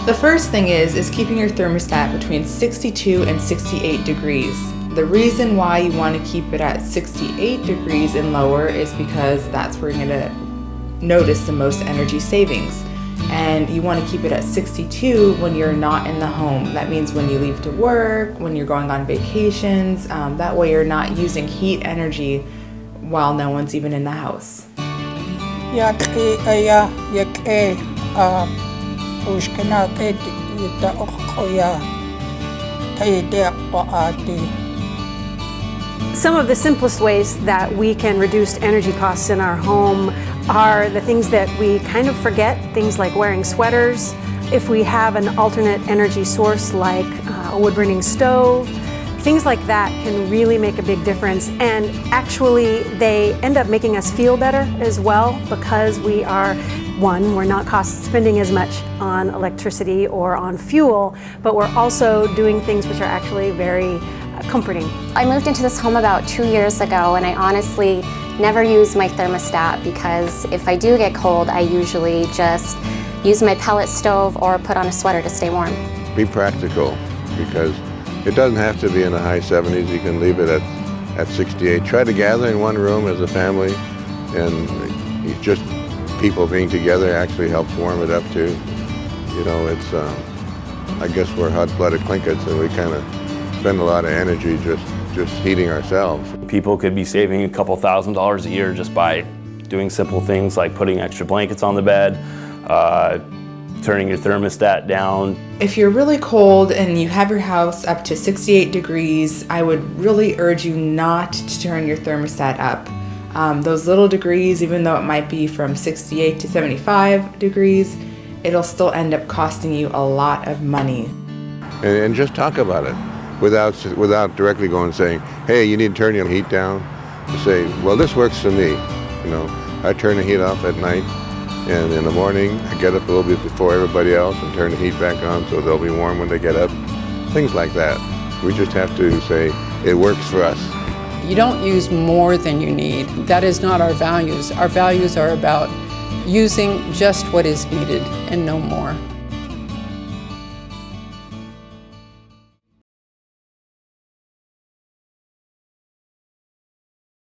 The first thing is keeping your thermostat between 62 and 68 degrees. The reason why you want to keep it at 68 degrees and lower is because that's where you're going to notice the most energy savings. And you want to keep it at 62 when you're not in the home. That means when you leave to work, when you're going on vacations, that way you're not using heat energy while no one's even in the house. Some of the simplest ways that we can reduce energy costs in our home are the things that we kind of forget, things like wearing sweaters. If we have an alternate energy source like a wood-burning stove, things like that can really make a big difference. And actually, they end up making us feel better as well because we are, one, we're not spending as much on electricity or on fuel, but we're also doing things which are actually very comforting. I moved into this home about 2 years ago, and I honestly never use my thermostat because if I do get cold, I usually just use my pellet stove or put on a sweater to stay warm. Be practical, because it doesn't have to be in the high 70s. You can leave it at 68. Try to gather in one room as a family, and just people being together actually helps warm it up too. You know, it's, I guess we're hot-blooded Tlingits, and we kind of spend a lot of energy just heating ourselves. People could be saving a couple $1,000s a year just by doing simple things like putting extra blankets on the bed, turning your thermostat down. If you're really cold and you have your house up to 68 degrees, I would really urge you not to turn your thermostat up. Those little degrees, even though it might be from 68 to 75 degrees, it'll still end up costing you a lot of money. And just talk about it without directly going and saying, hey, you need to turn your heat down. To say, well, this works for me. You know, I turn the heat off at night, and in the morning I get up a little bit before everybody else and turn the heat back on so they'll be warm when they get up. Things like that. We just have to say, it works for us. You don't use more than you need. That is not our values. Our values are about using just what is needed and no more.